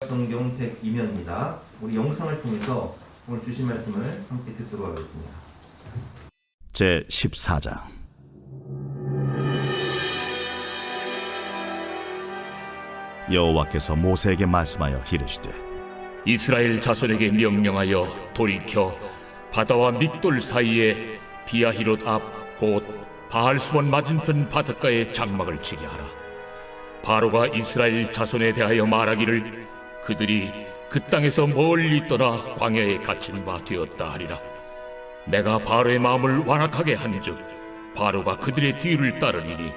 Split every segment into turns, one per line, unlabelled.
성경 102면입니다. 우리 영상을 통해서 오늘 주신 말씀을 함께 듣도록 하겠습니다.
제 14장. 여호와께서 모세에게 말씀하여 이르시되
이스라엘 자손에게 명령하여 돌이켜 바다와 믹돌 사이에 비아히롯 앞 곧 바알스본 맞은편 바닷가에 장막을 치게 하라. 바로가 이스라엘 자손에 대하여 말하기를 그들이 그 땅에서 멀리 떠나 광야에 갇힌 바 되었다 하리라. 내가 바로의 마음을 완악하게 한즉 바로가 그들의 뒤를 따르리니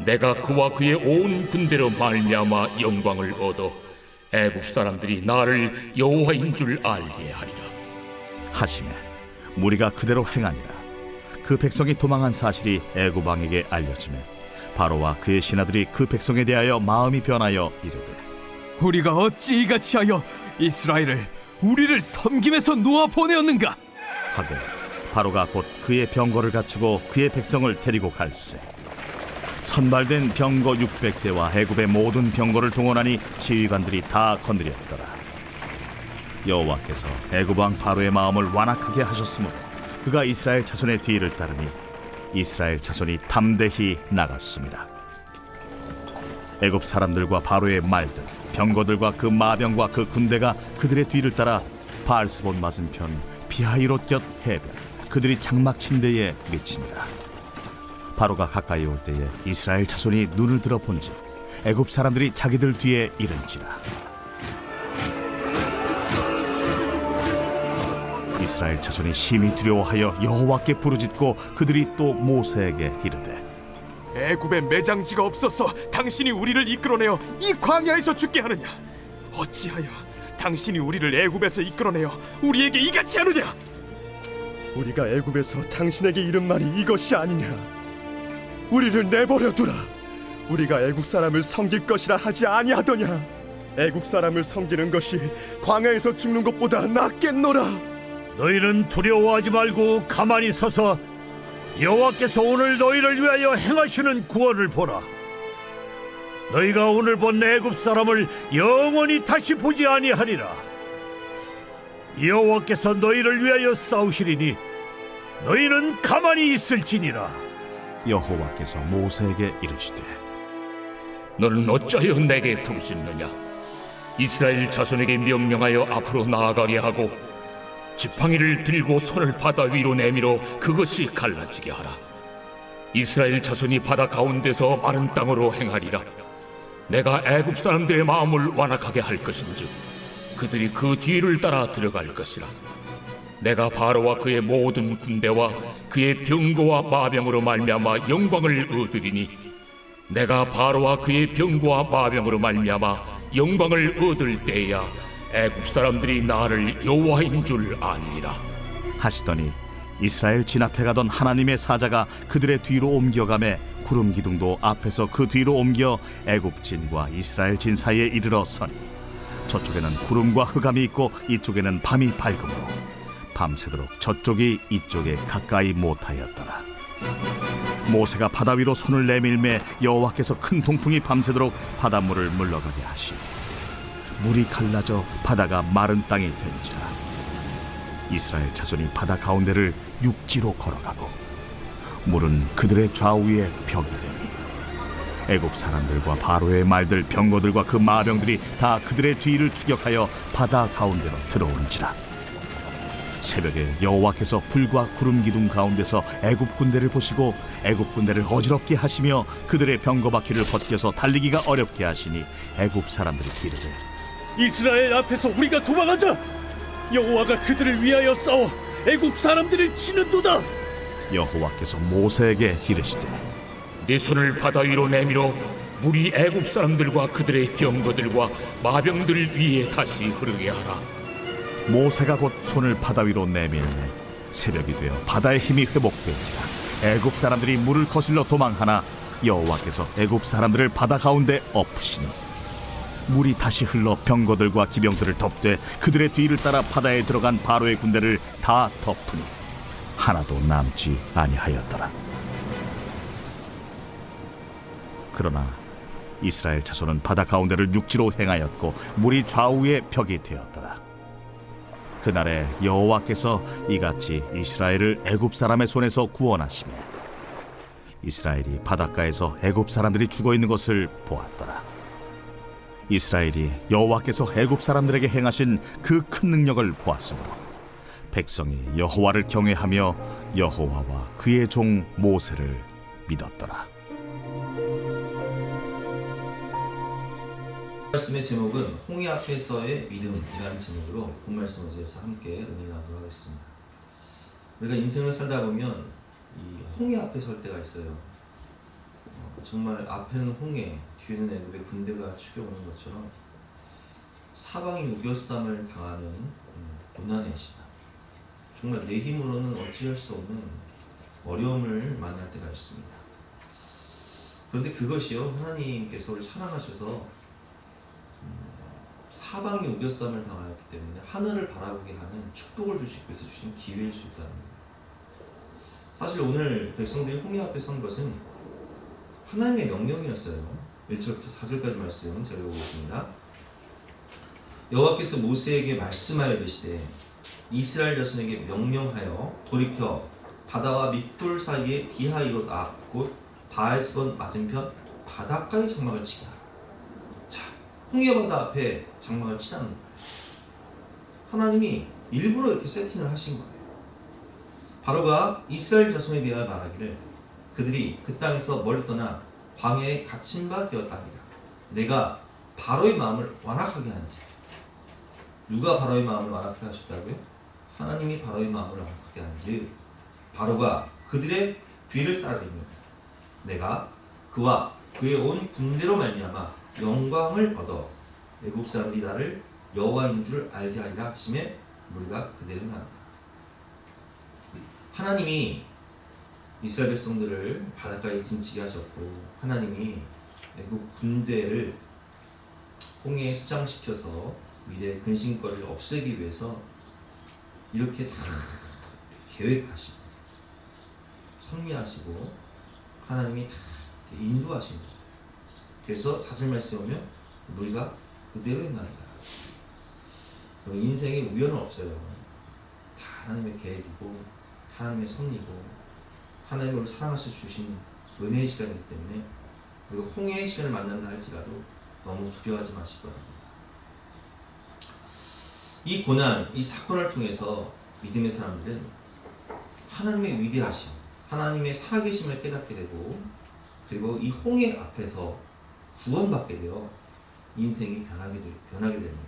내가 그와 그의 온 군대로 말미암아 영광을 얻어 애굽 사람들이 나를 여호와인 줄 알게 하리라
하시매 무리가 그대로 행하니라. 그 백성이 도망한 사실이 애굽 왕에게 알려지매 바로와 그의 신하들이 그 백성에 대하여 마음이 변하여 이르되
우리가 어찌 이같이 하여 이스라엘을 우리를 섬김에서 놓아 보내었는가
하고 바로가 곧 그의 병거를 갖추고 그의 백성을 데리고 갈새 선발된 병거 600대와 애굽의 모든 병거를 동원하니 지휘관들이 다 건드렸더라. 여호와께서 애굽 왕 바로의 마음을 완악하게 하셨으므로 그가 이스라엘 자손의 뒤를 따르니 이스라엘 자손이 담대히 나갔습니다. 애굽 사람들과 바로의 말들 병거들과 그 마병과 그 군대가 그들의 뒤를 따라 바알스본 맞은편 비하히롯 곁 해변 그들이 장막 친 데에 미치니라. 바로가 가까이 올 때에 이스라엘 자손이 눈을 들어 본즉 애굽 사람들이 자기들 뒤에 이른지라. 이스라엘 자손이 심히 두려워하여 여호와께 부르짖고 그들이 또 모세에게 이르되
애굽에 매장지가 없어서 당신이 우리를 이끌어내어 이 광야에서 죽게 하느냐 어찌하여 당신이 우리를 애굽에서 이끌어내어 우리에게 이같이 하느냐
우리가 애굽에서 당신에게 이른 말이 이것이 아니냐. 우리를 내버려 두라. 우리가 애국 사람을 섬길 것이라 하지 아니하더냐. 애국 사람을 섬기는 것이 광야에서 죽는 것보다 낫겠노라.
너희는 두려워하지 말고 가만히 서서 여호와께서 오늘 너희를 위하여 행하시는 구원을 보라. 너희가 오늘 본 애굽 사람을 영원히 다시 보지 아니하리라. 여호와께서 너희를 위하여 싸우시리니 너희는 가만히 있을지니라.
여호와께서 모세에게 이르시되
너는 어찌하여 내게 부르짖느냐. 이스라엘 자손에게 명령하여 앞으로 나아가게 하고 지팡이를 들고 손을 바다 위로 내밀어 그것이 갈라지게 하라. 이스라엘 자손이 바다 가운데서 마른 땅으로 행하리라. 내가 애굽 사람들의 마음을 완악하게 할 것인즉 그들이 그 뒤를 따라 들어갈 것이라. 내가 바로와 그의 모든 군대와 그의 병거와 마병으로 말미암아 영광을 얻으리니 내가 바로와 그의 병거와 마병으로 말미암아 영광을 얻을 때야 애굽 사람들이 나를 여호와인 줄 아니라
하시더니 이스라엘 진 앞에 가던 하나님의 사자가 그들의 뒤로 옮겨가매 구름 기둥도 앞에서 그 뒤로 옮겨 애굽 진과 이스라엘 진 사이에 이르러 서니 저쪽에는 구름과 흑암이 있고 이쪽에는 밤이 밝음으로 밤새도록 저쪽이 이쪽에 가까이 못하였더라. 모세가 바다 위로 손을 내밀매 여호와께서 큰 동풍이 밤새도록 바닷물을 물러가게 하시니 물이 갈라져 바다가 마른 땅이 된지라. 이스라엘 자손이 바다 가운데를 육지로 걸어가고 물은 그들의 좌우에 벽이 되니 애굽 사람들과 바로의 말들 병거들과 그 마병들이 다 그들의 뒤를 추격하여 바다 가운데로 들어온지라. 새벽에 여호와께서 불과 구름 기둥 가운데서 애굽 군대를 보시고 애굽 군대를 어지럽게 하시며 그들의 병거 바퀴를 벗겨서 달리기가 어렵게 하시니 애굽 사람들이 이르되
이스라엘 앞에서 우리가 도망하자 여호와가 그들을 위하여 싸워 애굽 사람들을 치는도다
여호와께서 모세에게 이르시되
네 손을 바다 위로 내밀어 물이 애굽 사람들과 그들의 병거들과 마병들 위에 다시 흐르게 하라.
모세가 곧 손을 바다 위로 내밀매 새벽이 되어 바다의 힘이 회복되니라. 애굽 사람들이 물을 거슬러 도망하나 여호와께서 애굽 사람들을 바다 가운데 엎으시니 물이 다시 흘러 병거들과 기병들을 덮되 그들의 뒤를 따라 바다에 들어간 바로의 군대를 다 덮으니 하나도 남지 아니하였더라. 그러나 이스라엘 자손은 바다 가운데를 육지로 행하였고 물이 좌우에 벽이 되었더라. 그날에 여호와께서 이같이 이스라엘을 애굽 사람의 손에서 구원하시매 이스라엘이 바닷가에서 애굽 사람들이 죽어 있는 것을 보았더라. 이스라엘이 여호와께서 애굽 사람들에게 행하신 그 큰 능력을 보았으므로 백성이 여호와를 경외하며 여호와와 그의 종 모세를 믿었더라.
말씀의 제목은 홍해 앞에서의 믿음이라는 제목으로 본 말씀을 위해서 함께 은혜 나누도록 하겠습니다. 우리가 인생을 살다 보면 이 홍해 앞에 설 때가 있어요. 정말 앞에는 홍해, 뒤에는 애굽의 군대가 추격오는 것처럼 사방이 우겨쌈을 당하는 고난의 시간. 정말 내 힘으로는 어찌할 수 없는 어려움을 만날 때가 있습니다. 그런데 그것이요, 하나님께서 우리를 사랑하셔서 사방이 우겨쌈을 당하였기 때문에 하늘을 바라보게 하는 축복을 주시기 위해서 주신 기회일 수 있다는 겁니다. 사실 오늘 백성들이 홍해 앞에 선 것은 하나님의 명령이었어요. 1절부터 4절까지 말씀 제가 읽어보겠습니다. 여호와께서 모세에게 말씀하여 이르시되 이스라엘 자손에게 명령하여 돌이켜 바다와 밑돌 사이에 비하이롯 앞 곧 바알스본 맞은편 바닷가에 장막을 치게 하라. 자, 홍해 바다 앞에 장막을 치라는 거예요. 하나님이 일부러 이렇게 세팅을 하신 거예요. 바로가 이스라엘 자손에 대하여 말하기를 그들이 그 땅에서 멀리 떠나 광야에 갇힌 바 되었답니다. 내가 바로의 마음을 완악하게 한지. 누가 바로의 마음을 완악하게 하셨다고요? 하나님이 바로의 마음을 완악하게 한지. 바로가 그들의 뒤를 따르며 내가 그와 그의 온 군대로 말미암아 영광을 얻어 애굽 사람들이 나를 여호와인 줄 알게 하리라 하심에 우리가 그대로 나간다. 하나님이 이스라엘 백성들을 바닷가에 진치게 하셨고 하나님이 애굽 군대를 홍해에 수장시켜서 미래의 근심거리를 없애기 위해서 이렇게 다 계획하시고 섭리하시고 하나님이 다 인도하십니다. 그래서 사절 말씀에 오면 우리가 그대로 행하리라. 인생에 우연은 없어요. 다 하나님의 계획이고 하나님의 섭리고 하나님이 우리를 사랑하셔 주신 은혜의 시간이기 때문에 우리가 홍해의 시간을 만난다 할지라도 너무 두려워하지 마시기 바랍니다. 이 고난, 이 사건을 통해서 믿음의 사람들은 하나님의 위대하심, 하나님의 살아계심을 깨닫게 되고 그리고 이 홍해 앞에서 구원받게 되어 인생이 변하게 되는 거예요.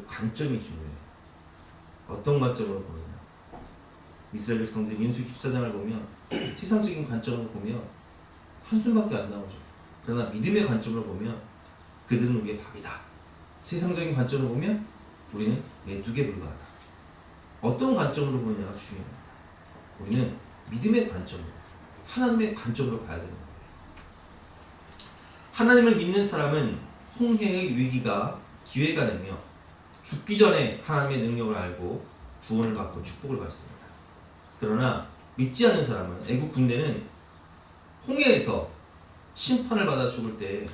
관점이 중요해요. 어떤 관점으로 보느냐. 이스라엘 백성들 민수기 14장을 보면 세상적인 관점으로 보면 한숨밖에 안 나오죠. 그러나 믿음의 관점으로 보면 그들은 우리의 밥이다. 세상적인 관점으로 보면 우리는 메뚜기에 불과하다. 어떤 관점으로 보느냐가 중요합니다. 우리는 믿음의 관점으로, 하나님의 관점으로 봐야 되는 거예요. 하나님을 믿는 사람은 홍해의 위기가 기회가 되며 죽기 전에 하나님의 능력을 알고 구원을 받고 축복을 받습니다. 그러나 믿지 않는 사람은 애국 군대는 홍해에서 심판을 받아 죽을 때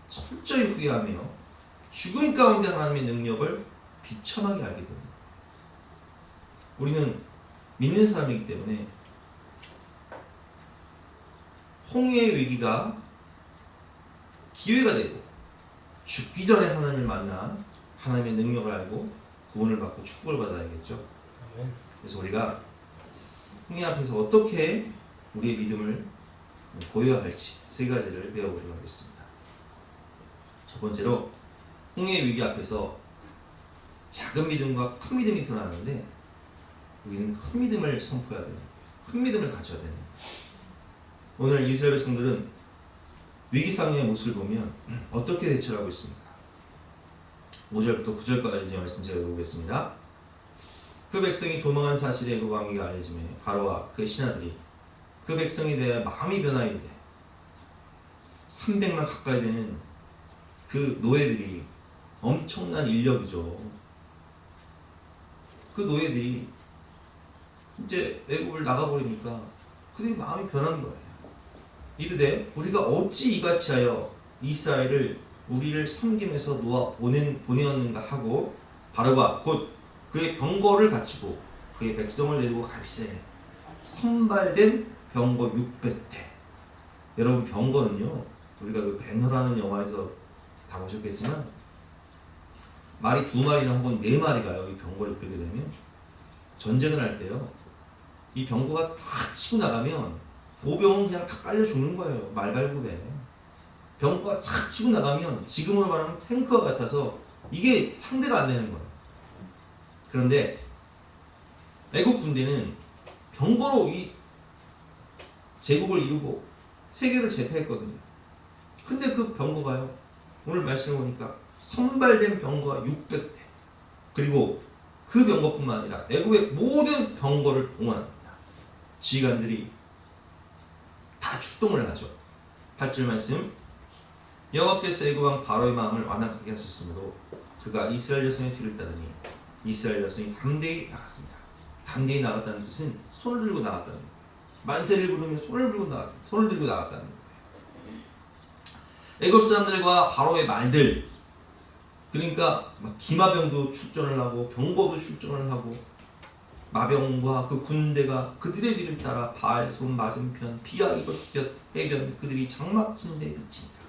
철저히 후회하며 죽음 가운데 하나님의 능력을 비참하게 알게 됩니다. 우리는 믿는 사람이기 때문에 홍해의 위기가 기회가 되고 죽기 전에 하나님을 만나 하나님의 능력을 알고 구원을 받고 축복을 받아야겠죠. 그래서 우리가 홍해 앞에서 어떻게 우리의 믿음을 보여야 할지 세 가지를 배워보도록 하겠습니다. 첫 번째로 홍해의 위기 앞에서 작은 믿음과 큰 믿음이 드러나는데 우리는 큰 믿음을 선포해야 돼요. 큰 믿음을 가져야 돼요. 오늘 이스라엘 백성들은 위기상황의 모습을 보면 어떻게 대처를 하고 있습니까? 5절부터 9절까지 말씀 제가 읽어보겠습니다. 그 백성이 도망한 사실에 그 왕위가 알려지매 바로와 그의 신하들이 그 백성에 대해 마음이 변하이되 300만 가까이 되는 그 노예들이 엄청난 인력이죠. 그 노예들이 이제 애굽을 나가버리니까 그들이 마음이 변한 거예요. 이르되 우리가 어찌 이같이 하여 이스라엘을 우리를 섬김에서 놓아 보내었는가 하고 바로가 곧 그의 병거를 갖추고 그의 백성을 데리고 갈새 선발된 병거 600대. 여러분 병거는요, 우리가 그 배너라는 영화에서 다 보셨겠지만 말이 2마리나 혹은 4마리가요 이 병거를 끌게 되면 전쟁을 할 때요 이 병거가 다 치고 나가면 보병은 그냥 다 깔려 죽는 거예요. 말발굽에 병거가 착 치고 나가면 지금으로 말하면 탱크와 같아서 이게 상대가 안 되는 거예요. 그런데 애국 군대는 병거로 이 제국을 이루고 세계를 제패했거든요. 근데 그 병거가요 오늘 말씀을 보니까 선발된 병거가 600대 그리고 그 병거뿐만 아니라 애국의 모든 병거를 동원합니다. 지휘관들이 다 출동을 하죠. 8절 말씀 여호와께서 애굽 왕 바로의 마음을 완악하게 하셨으므로 그가 이스라엘 자손의 뒤를 따르니 이스라엘 자손이 담대히 나갔습니다. 담대히 나갔다는 뜻은 손을 들고 나갔다는 거예요. 만세를 부르면 손을 들고 나갔다는 거예요. 애굽 사람들과 바로의 말들 그러니까 막 기마병도 출전을 하고 병거도 출전을 하고 마병과 그 군대가 그들의 뒤를 따라 바알손 맞은편 비아 이것 해변 그들이 장막진대에 미친다.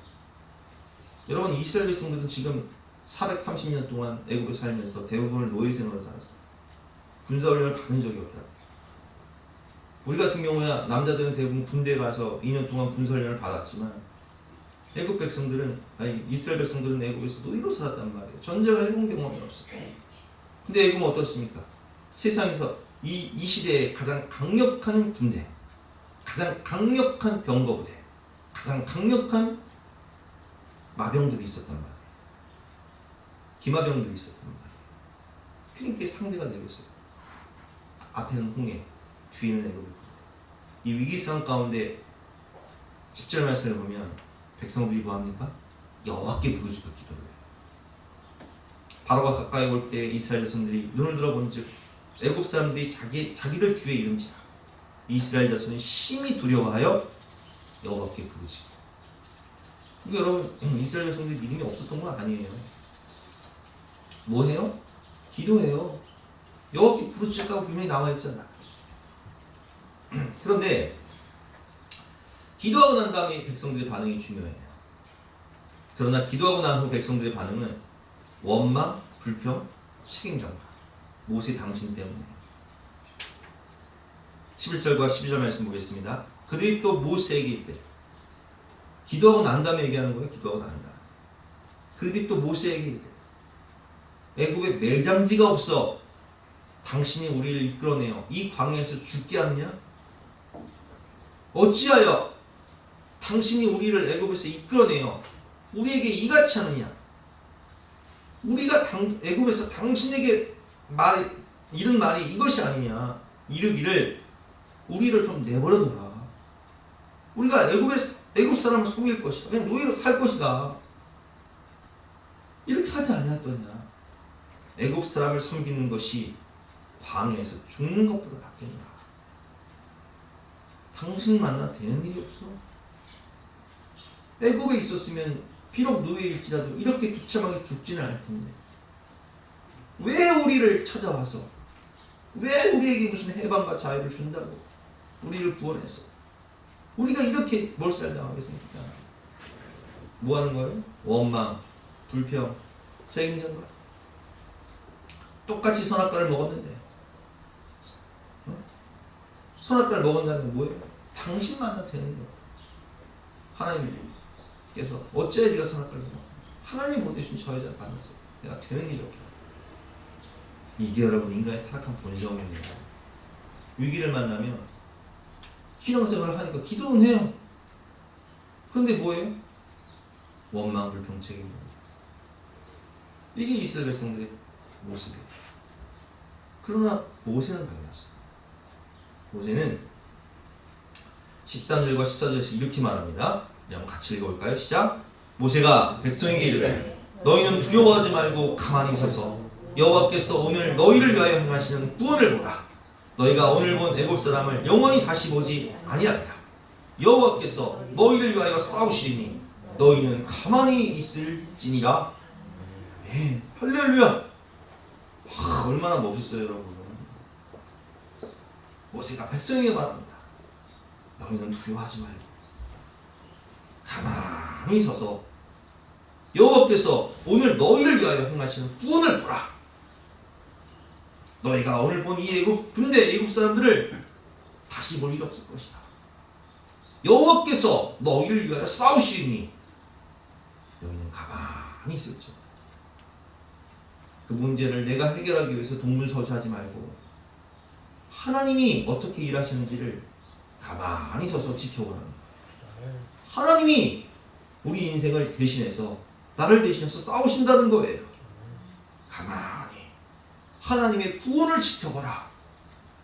여러분 이스라엘 백성들은 지금 430년 동안 애굽에 살면서 대부분을 노예 생활을 살았어요. 군사훈련을 받은 적이 없다. 우리 같은 경우야 남자들은 대부분 군대에 가서 2년 동안 군사훈련을 받았지만 애굽 백성들은 아니 이스라엘 백성들은 애굽에서 노예로 살았단 말이에요. 전쟁을 해본 경험이 없어요. 근데 애굽은 어떻습니까? 세상에서 이 시대에 가장 강력한 군대, 가장 강력한 병거부대, 가장 강력한 마병들이 있었단 말이에요. 기마병들이 있었단 말이에요. 그러니까 상대가 되겠어요. 앞에는 홍해, 뒤에는 애굽이. 이 위기 상황 가운데 10절 말씀을 보면 백성들이 뭐합니까? 여호와께 부르짖고 기도를 해요. 바로가 가까이 올 때 이스라엘 자손들이 눈을 들어본즉 애굽 사람들이 자기들 뒤에 이른지라 이스라엘 자손이 심히 두려워하여 여호와께 부르짖고. 그러니까 여러분 이스라엘 자손들이 믿음이 없었던 건 아니에요. 뭐해요? 기도해요. 여호와께 부르짖으라고 분명히 나와 있잖아. 그런데 기도하고 난 다음에 백성들의 반응이 중요해요. 그러나 기도하고 난 후 백성들의 반응은 원망, 불평, 책임전가. 모세 당신 때문에. 11절과 12절 말씀 보겠습니다. 그들이 또 모세에게 이르되 기도하고 난 다음에 얘기하는 거예요. 기도하고 난 다음에. 그들이 또 모세에게 이르되 애굽에 매장지가 없어 당신이 우리를 이끌어내어 이 광야에서 죽게 하느냐? 어찌하여 당신이 우리를 애굽에서 이끌어내어 우리에게 이같이 하느냐? 우리가 애굽에서 당신에게 이른 말이 이것이 아니냐? 이르기를 우리를 좀 내버려둬라. 우리가 애굽 사람을 속일 것이다. 그냥 노예로 살 것이다. 이렇게 하지 아니었더냐? 애굽 사람을 섬기는 것이 광야에서 죽는 것보다 낫겠노라. 당신 만나 되는 일이 없어. 애굽에 있었으면 비록 노예일지라도 이렇게 비참하게 죽지는 않을 텐데 왜 우리를 찾아와서 왜 우리에게 무슨 해방과 자유를 준다고 우리를 구원해서 우리가 이렇게 몰살당하겠습니까? 뭐 하는 거예요? 원망, 불평, 책임전가. 똑같이 선악과를 먹었는데 선악과를 먹은다는 건 뭐예요? 당신 만나 되는 거. 하나님께서 어찌해 네가 선악과를 먹어? 하나님 못 대신 저 여자 만났어. 내가 되는 일이 없다. 이게 여러분 인간의 타락한 본성입니다. 위기를 만나면 신앙생활을 하니까 기도는 해요. 그런데 뭐예요? 원망, 불평, 책임입니다. 이게 이스라엘 백성들의 모습이에요. 그러나 모세는 달랐어요. 모세는 13절과 14절에서 이렇게 말합니다. 한번 같이 읽어볼까요? 시작! 모세가 백성에게 이르되 너희는 두려워하지 말고 가만히 서서 여호와께서 오늘 너희를 위하여 행하시는 구원을 보라. 너희가 오늘 본 애굽 사람을 영원히 다시 보지 아니하리라. 여호와께서 너희를 위하여 싸우시리니 너희는 가만히 있을지니라. 할렐루야. 와, 얼마나 멋있어요 여러분. 모세가 백성에게 말합니다. 너희는 두려워하지 말고 가만히 서서 여호와께서 오늘 너희를 위하여 행하시는 구원을 보라. 너희가 오늘 본 이 애굽 군대 애굽 사람들을 다시 볼 일 없을 것이다. 여호와께서 너희를 위하여 싸우시니 너희는 가만히 있을지어다. 그 문제를 내가 해결하기 위해서 동분서주하지 말고 하나님이 어떻게 일하시는지를 가만히 서서 지켜보라는 거예요. 하나님이 우리 인생을 대신해서 나를 대신해서 싸우신다는 거예요. 가만히 하나님의 구원을 지켜보라.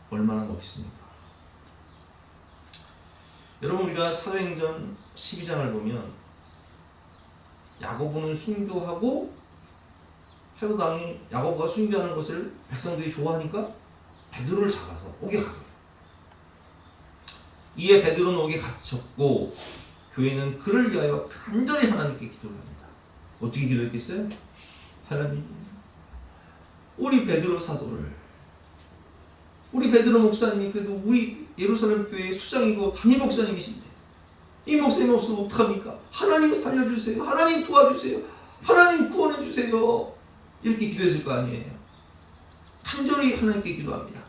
얼마나 멋있습니까? 여러분, 우리가 사도행전 12장을 보면 야고보는 순교하고 헤롯 왕이 야고보가 순교하는 것을 백성들이 좋아하니까 베드로를 잡아서 옥에 가둬요. 이에 베드로는 옥에 갇혔고 교회는 그를 위하여 간절히 하나님께 기도를 합니다. 어떻게 기도했겠어요? 하나님, 우리 베드로 사도를, 우리 베드로 목사님이 그래도 우리 예루살렘 교회의 수장이고 담임 목사님이신데 이 목사님 없으면 어떡합니까? 하나님 살려주세요. 하나님 도와주세요. 하나님 구원해주세요. 이렇게 기도했을 거 아니에요. 간절히 하나님께 기도합니다.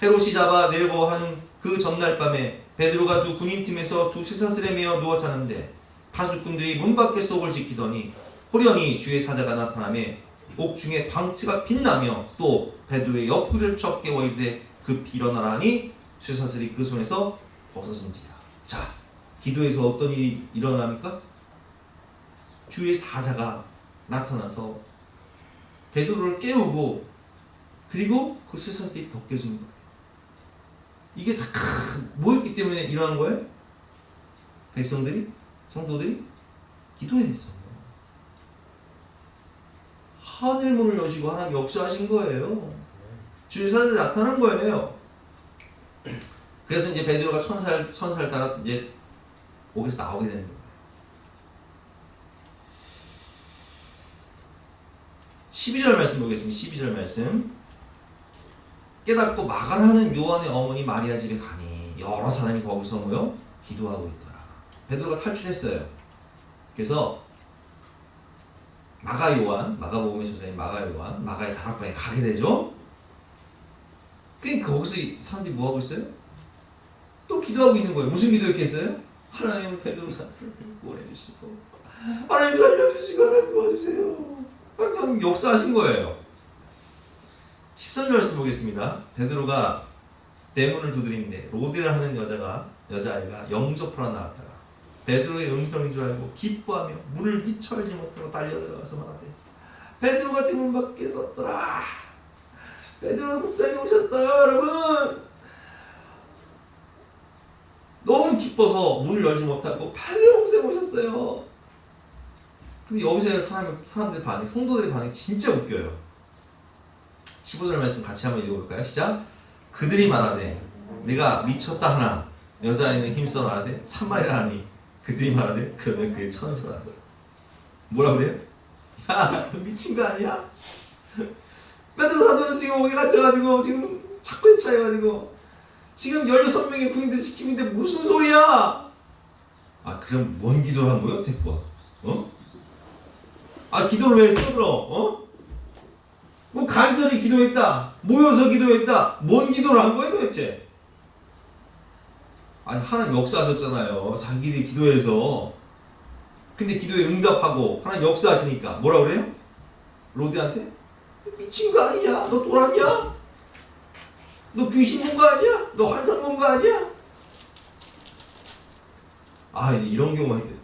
헤롯이 잡아 내려고 하는 그 전날 밤에 베드로가 두 군인팀에서 두 쇠사슬에 매어 누워 자는데 파수꾼들이 문 밖에서 옥을 지키더니 호련히 주의 사자가 나타나며 옥중에 방치가 빛나며 또 베드로의 옆구리를 쳐 깨워 이르되 급히 일어나라 하니 쇠사슬이 그 손에서 벗어진지라. 자, 기도에서 어떤 일이 일어납니까? 주의 사자가 나타나서 베드로를 깨우고 그리고 그 쇠사슬이 벗겨진 거예요. 이게 다 뭐였기 때문에 일어난 거예요? 백성들이, 성도들이 기도했어요. 하늘 문을 여시고 하나님 역사하신 거예요. 주의 사자들이 나타난 거예요. 그래서 이제 베드로가 천사를 따라 이제 옥에서 나오게 되는 거예요. 12절 말씀 보겠습니다. 12절 말씀. 깨닫고 마가라는 요한의 어머니 마리아 집에 가니 여러 사람이 거기서 모여 기도하고 있더라. 베드로가 탈출했어요. 그래서 마가 요한, 마가복음의 저자인 마가 요한, 마가의 다락방에 가게 되죠. 그러니까 거기서 사람들이 뭐 하고 있어요? 또 기도하고 있는 거예요. 무슨 기도했겠어요? 하나님 베드로 사람을 구원해 주시고, 하나님 살려주시고, 하나님 도와주세요. 하나님 역사하신 거예요. 13절 말씀 보겠습니다. 베드로가 대문을 두드리는데 로데라 하는 여자아이가 영접하러 나왔다가 베드로의 음성인 줄 알고 기뻐하며 문을 미처 열지 못하고 달려 들어가서 말하되 베드로가 대문 밖에 섰더라. 베드로 목사님이 오셨어요. 여러분, 너무 기뻐서 문을 열지 못하고 베드로 목사님 오셨어요. 근데 여기서 사람들 반응, 성도들의 반응이 진짜 웃겨요. 15절 말씀 같이 한번 읽어볼까요? 시작. 그들이 말하되 내가 미쳤다 하나 여자아이는 힘써 말하되 산말이라 하니 그들이 말하되 그러면 그의 천사라. 뭐라 그래요? 야, 너 미친 거 아니야? 베드로 사도는 지금 옥에 갇혀가지고 지금 착고에 차여가지고 지금 16명의 군인들이 지키는데 무슨 소리야? 아, 그럼 뭔 기도를 한 거예요? 대꾸. 아, 기도를 왜 써들어? 뭐 간절히 기도했다, 모여서 기도했다, 뭔 기도를 한 거예요 도대체? 아니, 하나님 역사하셨잖아요. 자기들이 기도해서. 근데 기도에 응답하고 하나님 역사하시니까 뭐라 그래요? 로데한테? 미친 거 아니냐? 너 돌았냐? 너 귀신 본 거 아니야? 너 환상 본 거 아니야? 아, 이런 경우가 있대.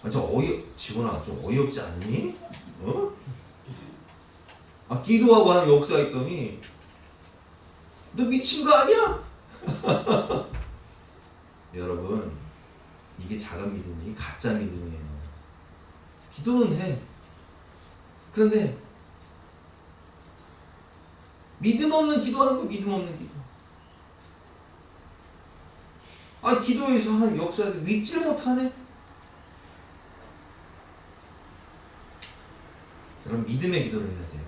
아, 지원아, 좀 어이없지 않니? 아, 기도하고 하는 역사했더니 너 미친 거 아니야? 여러분, 이게 작은 믿음이 가짜 믿음이에요. 기도는 해. 그런데 믿음 없는 기도하는 거, 믿음 없는 기도. 아, 기도에서 하나님 역사하는데 믿질 못하네? 여러분 믿음의 기도를 해야 돼요.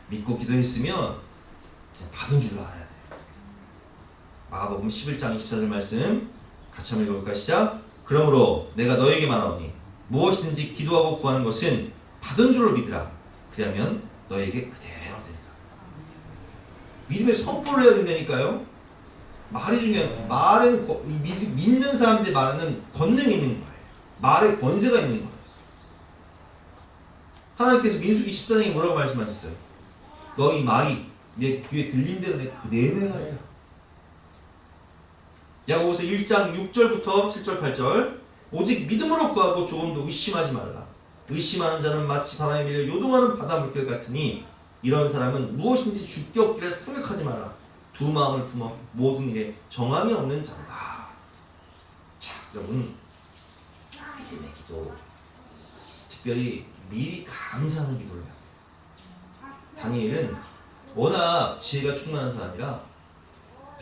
믿고 기도했으면 그냥 받은 줄로 알아야 돼요. 마가복음 11장 24절 말씀 같이 한번 읽어볼까요? 시작. 그러므로 내가 너에게 말하오니 무엇이든지 기도하고 구하는 것은 받은 줄로 믿으라. 그리하면 너에게 그대로 되리라. 믿음의 선포를 해야 된다니까요. 말이 중요한, 말에는 믿는 사람들의 말에는 권능이 있는 거예요. 말에 권세가 있는 거예요. 하나님께서 민수기 14장에 뭐라고 말씀하셨어요? 너희 말이 내 귀에 들린 대로 내 그대로 행하리라. 야고보서 1장 6절부터 7절 8절 오직 믿음으로 구하고 조금도 의심하지 말라. 의심하는 자는 마치 바람에 밀려 요동하는 바다 물결 같으니 이런 사람은 무엇인지 주께 없기를 생각하지 마라. 두 마음을 품어 모든 일에 정함이 없는 자다. 자, 여러분 믿음의 기도, 특별히 미리 감사하는 기도를 해요. 다니엘은 워낙 지혜가 충만한 사람이라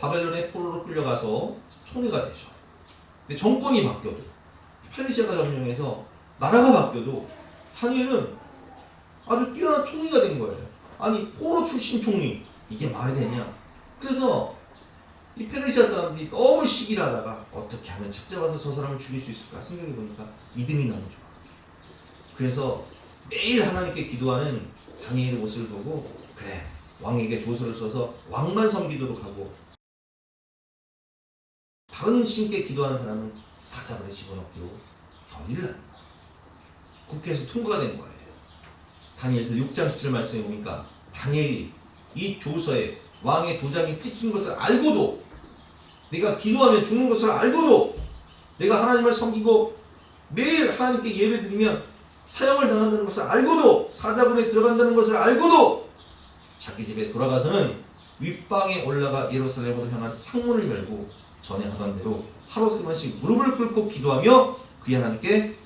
바벨론의 포로로 끌려가서 총리가 되죠. 근데 정권이 바뀌어도, 페르시아가 점령해서 나라가 바뀌어도 다니엘은 아주 뛰어난 총리가 된 거예요. 아니, 포로 출신 총리, 이게 말이 되냐? 그래서 이 페르시아 사람들이 너무 시기를 하다가 어떻게 하면 책잡아서 저 사람을 죽일 수 있을까 생각해 보니까 믿음이 너무 좋아. 그래서 매일 하나님께 기도하는 다니엘의 모습을 보고, 그래, 왕에게 조서를 써서 왕만 섬기도록 하고, 다른 신께 기도하는 사람은 사자굴에 집어넣기로 결의를 합니다. 국회에서 통과가 된 거예요. 다니엘서 6장 17절 말씀해 보니까 다니엘이 이 조서에 왕의 도장이 찍힌 것을 알고도, 내가 기도하면 죽는 것을 알고도, 내가 하나님을 섬기고 매일 하나님께 예배드리면 사형을 당한다는 것을 알고도, 사자굴에 들어간다는 것을 알고도 자기 집에 돌아가서는 윗방에 올라가 예루살렘으로 향한 창문을 열고 전에 하던 대로 하루 세 번씩 무릎을 꿇고 기도하며 그의 하나님께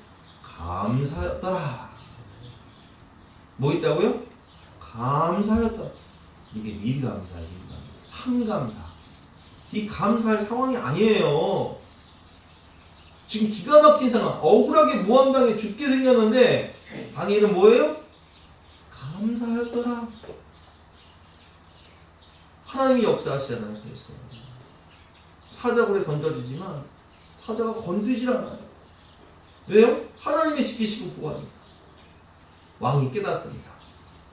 감사하였더라. 뭐 있다고요? 감사하였다. 이게 미리 감사예요. 삼감사. 이 감사할 상황이 아니에요. 지금 기가 막힌 상황, 억울하게 모함당해 죽게 생겼는데 다니엘은 뭐예요? 감사하였더라. 하나님이 역사하시잖아요. 그래서 사자굴에 던져지지만 사자가 건드질 않아요. 왜요? 하나님이 지키시고 보호하니까. 왕이 깨닫습니다.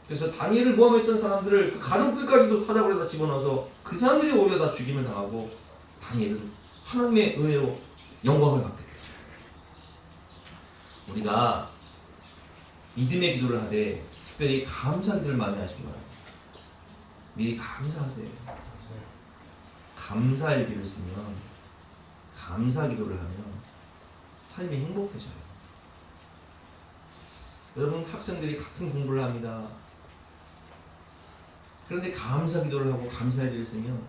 그래서 다니엘을 모함했던 사람들을 그 가족들까지도 사자굴에다 집어넣어서 그 사람들이 오히려 다 죽임을 당하고 다니엘은 하나님의 은혜로 영광을 받게 돼요. 우리가 믿음의 기도를 하되 특별히 감사 기도를 많이 하시기 바랍니다. 미리 감사하세요. 감사 일기를 쓰면, 감사 기도를 하면 삶이 행복해져요. 여러분, 학생들이 같은 공부를 합니다. 그런데 감사 기도를 하고 감사 일기를 쓰면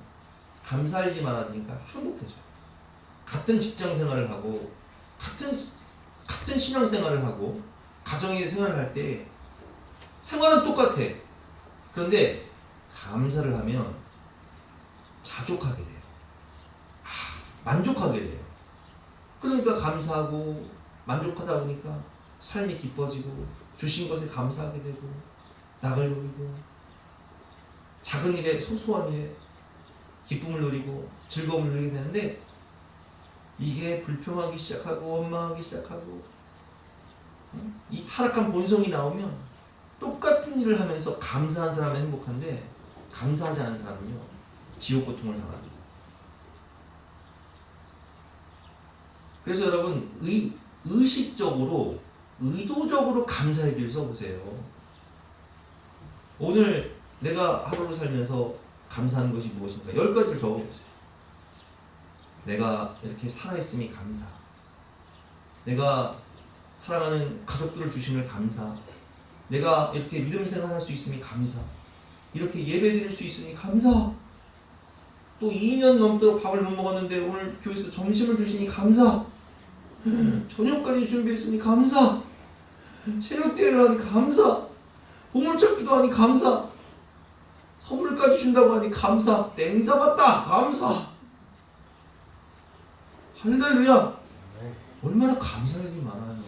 감사 일기 많아지니까 행복해져요. 같은 직장 생활을 하고 같은 신앙 생활을 하고 가정의 생활을 할 때 생활은 똑같아. 그런데 감사를 하면 자족하게 돼요. 만족하게 돼요. 그러니까 감사하고 만족하다 보니까 삶이 기뻐지고 주신 것에 감사하게 되고 낙을 누리고 작은 일에, 소소한 일에 기쁨을 누리고 즐거움을 누리게 되는데, 이게 불평하기 시작하고 원망하기 시작하고 이 타락한 본성이 나오면 똑같은 일을 하면서 감사한 사람은 행복한데 감사하지 않은 사람은요, 지옥 고통을 당합니다. 그래서 여러분, 의식적으로, 의도적으로 감사일기를 써보세요. 오늘 내가 하루를 살면서 감사한 것이 무엇인가 10가지를 적어보세요. 내가 이렇게 살아있음이 감사, 내가 사랑하는 가족들을 주심을 감사, 내가 이렇게 믿음 생활할 수 있음이 감사, 이렇게 예배드릴 수 있으니 감사, 또 2년 넘도록 밥을 못 먹었는데 오늘 교회에서 점심을 주시니 감사, 저녁까지 준비했으니 감사, 체육대회를 하니 감사, 보물찾기도 하니 감사, 선물까지 준다고 하니 감사, 땡 잡았다 감사, 할렐루야. 얼마나 감사할 일이 많아요.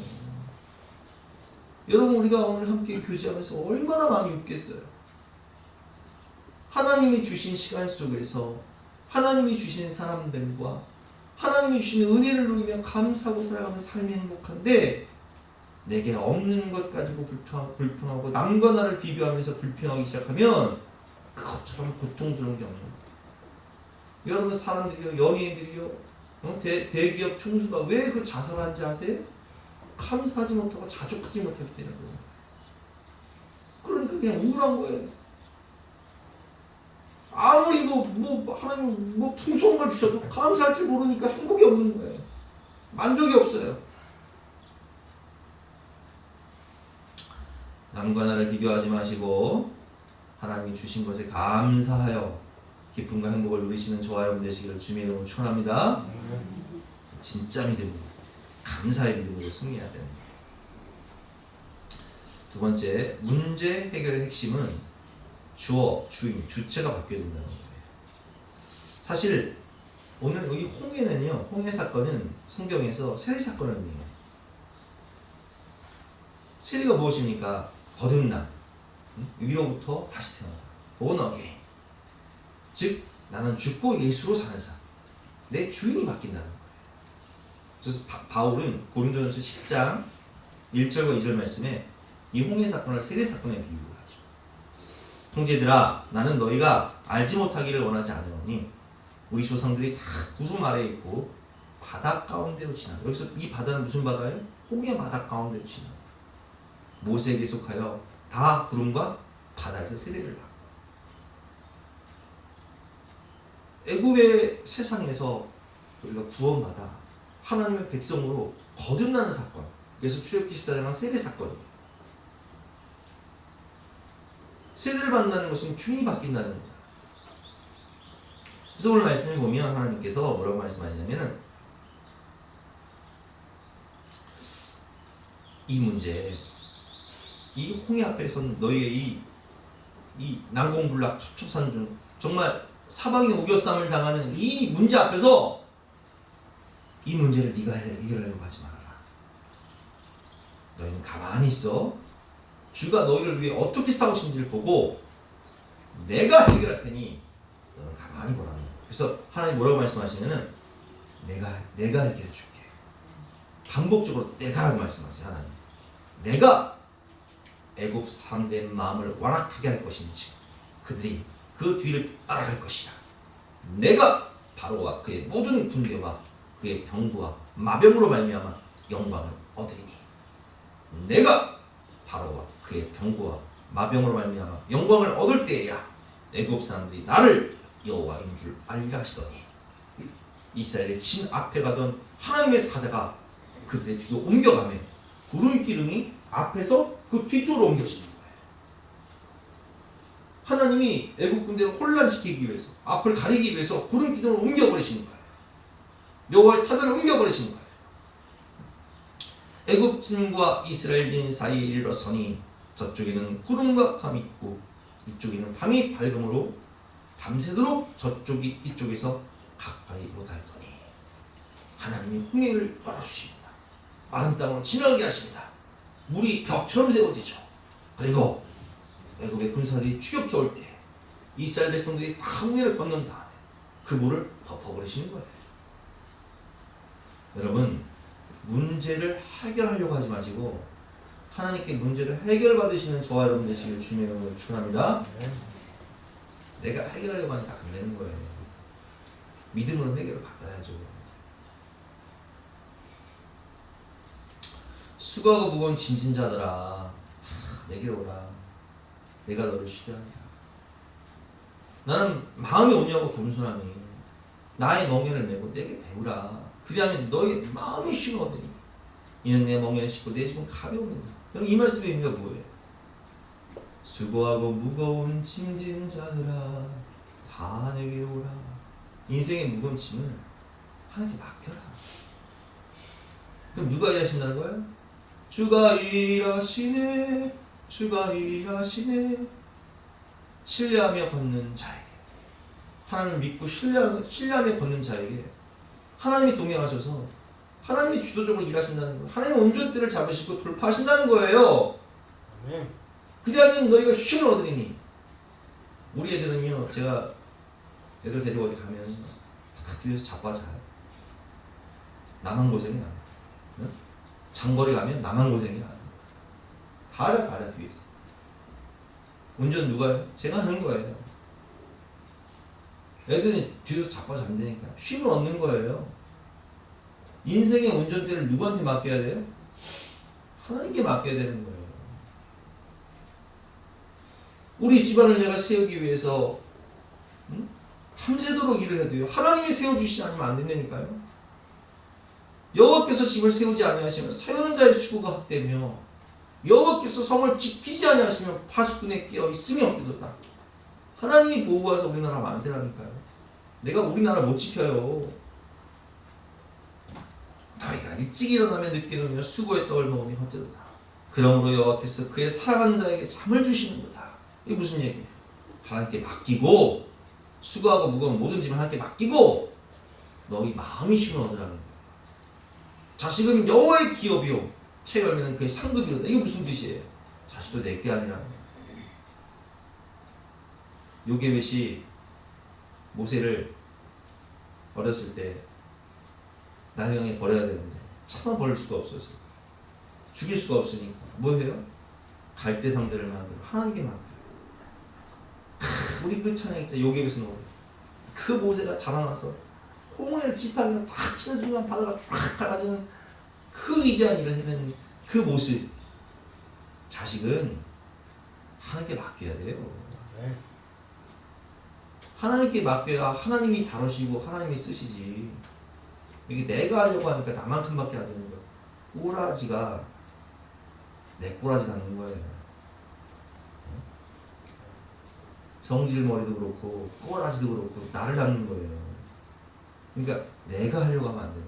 여러분 우리가 오늘 함께 교제하면서 얼마나 많이 웃겠어요. 하나님이 주신 시간 속에서 하나님이 주신 사람들과 하나님이 주신 은혜를 누리며 감사하고 살아가는 삶이 행복한데 내게 없는 것 가지고 불평하고 남과 나를 비교하면서 불평하기 시작하면 그것처럼 고통스러운 게 없는 거예요. 여러분 사람들이요, 연예인들이요, 대기업 총수가 왜 그 자살한지 아세요? 감사하지 못하고 자족하지 못했기 때문에 그래요. 그러니까 그냥 우울한 거예요. 아무리 하나님 풍성한 걸 주셔도 감사할 줄 모르니까 행복이 없는 거예요. 만족이 없어요. 남과 나를 비교하지 마시고 하나님이 주신 것에 감사하여 기쁨과 행복을 누리시는 저와 여러분 되시기를 주님의 이름으로 축원합니다. 진짜 믿음으로, 감사의 믿음으로 승리해야 됩니다. 두 번째, 문제 해결의 핵심은 주어, 주인, 주체가 바뀌어야 된다는 거예요. 사실 오늘 여기 홍해는요, 홍해 사건은 성경에서 세리 사건을 의미해요. 세리가 무엇입니까? 거듭남, 위로부터 다시 태어나다, born again. 즉 나는 죽고 예수로 사는 삶, 내 주인이 바뀐다는 거예요. 그래서 바울은 고린도전서 10장 1절과 2절 말씀에 이 홍해 사건을 세리 사건에 비유를 하죠. 형제들아, 나는 너희가 알지 못하기를 원하지 않으니 우리 조상들이 다 구름 아래에 있고 바다 가운데로 지나. 여기서 이 바다는 무슨 바다예요? 홍해 바다 가운데로 지나. 모세에게 속하여 다 구름과 바다에서 세례를 받고. 애굽의 세상에서 우리가 구원받아 하나님의 백성으로 거듭나는 사건. 그래서 출애굽기 14장은 세례 사건이에요. 세례를 받는다는 것은 주인이 바뀐다는 겁니다. 그래서 오늘 말씀을 보면 하나님께서 뭐라고 말씀하시냐면은 이 문제, 이 홍해 앞에서는 너희의 이 난공불락 첩첩산중 정말 사방이 우겨쌈을 당하는 이 문제 앞에서 이 문제를 네가 해결하려고 하지 말아라. 너희는 가만히 있어. 주가 너희를 위해 어떻게 싸우신지를 보고 내가 해결할 테니 너는 가만히 보라는 거예요. 그래서 하나님 뭐라고 말씀하시면은 내가 해결해 줄게. 반복적으로 내가라고 말씀하세요. 하나님. 내가 애굽 사람들의 마음을 완악하게 할 것인지 그들이 그 뒤를 따라갈 것이다. 내가 바로와 그의 모든 군대와 그의 병부와 마병으로 말미암아 영광을 얻으리니 내가 바로와 그의 병부와 마병으로 말미암아 영광을 얻을 때에야 애굽 사람들이 나를 여호와인 줄 알리라 하시더니 이스라엘의 진 앞에 가던 하나님의 사자가 그들의 뒤로 옮겨가며 구름 기둥이 앞에서 그 뒤쪽으로 옮겨지는 거예요. 하나님이 애굽 군대를 혼란시키기 위해서 앞을 가리기 위해서 구름 기둥을 옮겨버리시는 거예요. 여호와의 사자를 옮겨버리시는 거예요. 애굽진과 이스라엘진 사이에 이르렀으니 저쪽에는 구름과 감이 있고 이쪽에는 밤이 밝음으로 밤새도록 저쪽이 이쪽에서 가까이 못하였더니 하나님이 홍해를 열어주십니다. 마른 땅으로 지나게 하십니다. 물이 벽처럼 세워지죠. 그리고 애굽의 군사들이 추격해 올 때 이스라엘 백성들이 다 홍해를 건넌 다음에 그 물을 덮어버리시는 거예요. 여러분, 문제를 해결하려고 하지 마시고 하나님께 문제를 해결받으시는 저와 여러분 되시길 주님의 이름으로 축원합니다. 내가 해결하려고 하니까 안 되는 거예요. 믿음으로 해결을 받아야죠. 수고하고 무거운 짐진 자들아 다 내게로 오라. 내가 너를 쉬게 하리라. 나는 마음이 온유하고 겸손하니 나의 멍에를 메고 내게 배우라. 그리하면 너의 마음이 쉬거든요. 이는 내 멍에를 싣고 내 집은 가벼우니라. 여러분 이 말씀의 의미가 뭐예요? 수고하고 무거운 짐진 자들아 다 내게로 오라. 인생의 무거운 짐을 하나님께 맡겨라. 그럼 누가 일하신다는 거예요? 주가 일하시네. 주가 일하시네. 신뢰하며 걷는 자에게, 하나님을 믿고 신뢰하며 걷는 자에게 하나님이 동행하셔서 하나님이 주도적으로 일하신다는 거예요. 하나님은 운전대를 잡으시고 돌파하신다는 거예요. 그리하면 너희가 쉼을 얻으리니. 우리 애들은요, 제가 애들 데리고 어디 가면 다 뒤에서 자빠져요. 나만 고생이 나요. 응? 장거리 가면 나만 고생이 나요. 다 뒤에서. 운전 누가 해요? 제가 하는 거예요. 애들이 뒤에서 자빠져 잠드니까 쉼을 얻는 거예요. 인생의 운전대를 누구한테 맡겨야 돼요? 하나님께 맡겨야 되는 거예요. 우리 집안을 내가 세우기 위해서 밤새도록 일을 해도요, 하나님이 세워주시지 않으면 안 된다니까요. 여호와께서 집을 세우지 아니하시면 세우는 자의 수고가 헛되며 여호와께서 성을 지키지 아니하시면 파수꾼의 깨어 있음이 없겠도다. 하나님이 보호하셔서 우리나라 만세라니까요. 내가 우리나라 못 지켜요. 너희가 일찍 일어나면 늦게 누우며 수고의 떡을 먹으니 헛되도다. 그러므로 여호와께서 그의 사랑하는 자에게 잠을 주시는도다. 이게 무슨 얘기예요? 하나님께 맡기고, 수고하고 무거운 모든 짐을 하나님께 맡기고 너희 마음이 쉼을 얻으라는 거예요. 자식은 여호와의 기업이요 채 열매는 그의 상급이로다. 이게 무슨 뜻이에요? 자식도 내게 아니라. 요게벳이 모세를 어렸을 때 나경에 버려야 되는데 차마 버릴 수가 없었어요. 죽일 수가 없으니까 뭐 해요? 갈대 상자를 만들어 하나님께 맡겨요. 우리 그 찬양 있잖아요. 요게벳의 노래. 그 모세가 자라나서 홍해를 지팡이로 탁 치는 순간 바다가 쫙 갈라지는 그 위대한 일을 해낸 그 모습. 자식은 하나님께 맡겨야 돼요. 하나님께 맡겨야 하나님이 다루시고 하나님이 쓰시지. 이게 내가 하려고 하니까 나만큼밖에 안 되는 거야. 꼬라지가 내 꼬라지 낳는 거예요. 성질머리도 그렇고 꼬라지도 그렇고 나를 낳는 거예요. 그러니까 내가 하려고 하면 안 돼요.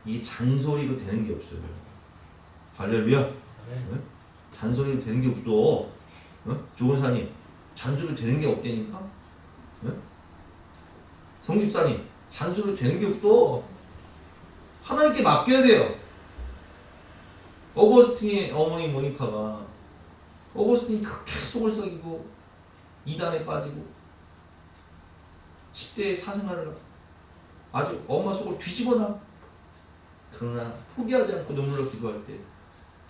이게 잔소리로 되는 게 없어요. 할렐루야. 네? 잔소리로 되는 게 없어. 조은사님, 잔소리로 되는 게 없다니까? 네? 성집사님, 잔소리로 되는 게 없어. 하나님께 맡겨야 돼요. 어거스틴의 어머니 모니카가 어거스틴이 그렇게 속을 썩이고 이단에 빠지고 10대의 사생활을 아주 엄마 속을 뒤집어놔. 그러나 포기하지 않고 눈물로 기도할 때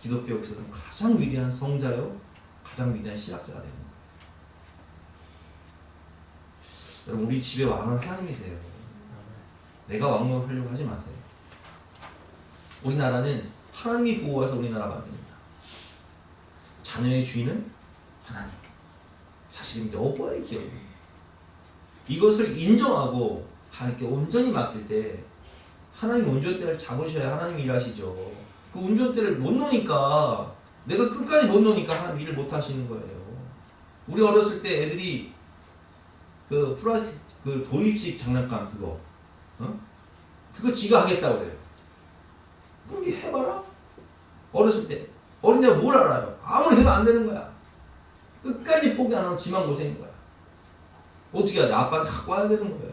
기독교 역사상 가장 위대한 성자요, 가장 위대한 신학자가 됩니다. 여러분, 우리 집의 왕은 하나님이세요. 내가 왕노를 하려고 하지 마세요. 우리나라는 하나님이 보호해서 우리나라 만듭니다. 자녀의 주인은 하나님, 자식은 여호와의 기업입니다. 이것을 인정하고 하나님께 온전히 맡길 때 하나님 운전대를 잡으셔야 하나님이 일하시죠. 그 운전대를 못 놓으니까, 내가 끝까지 못 놓으니까 하나님 일을 못 하시는 거예요. 우리 어렸을 때 애들이 그 플라스틱 그 조립식 장난감 그거 지가 하겠다고 그래요. 그럼 해봐라. 어렸을 때 어린애가 뭘 알아요? 아무리 해도 안 되는 거야. 끝까지 포기 안 하면 지만 고생인 거야. 어떻게 해야 돼? 아빠한테 갖고 와야 되는 거예요.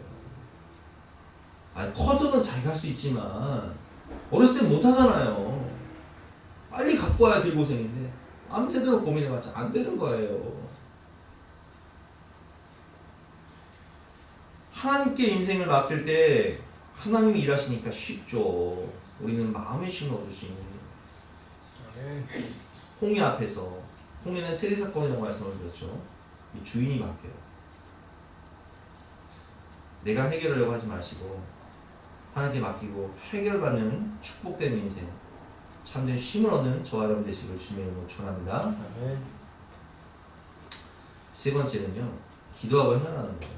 아니, 커서는 자기가 할 수 있지만 어렸을 땐 못 하잖아요. 빨리 갖고 와야 될 고생인데 암새대로 고민해봤자 안 되는 거예요. 하나님께 인생을 맡길 때 하나님이 일하시니까 쉽죠. 우리는 마음의 쉼을 얻을 수 있는 거예요. 홍해 앞에서, 홍해는 세리사건이라고 말씀을 드렸죠. 이 주인이 맡겨요. 내가 해결하려고 하지 마시고 하나님께 맡기고 해결받는 축복된 인생, 참된 쉼을 얻는 저와 여러분 되시길 주님의 이름으로 축원합니다. 세 번째는요, 기도하고 행하는 거예요.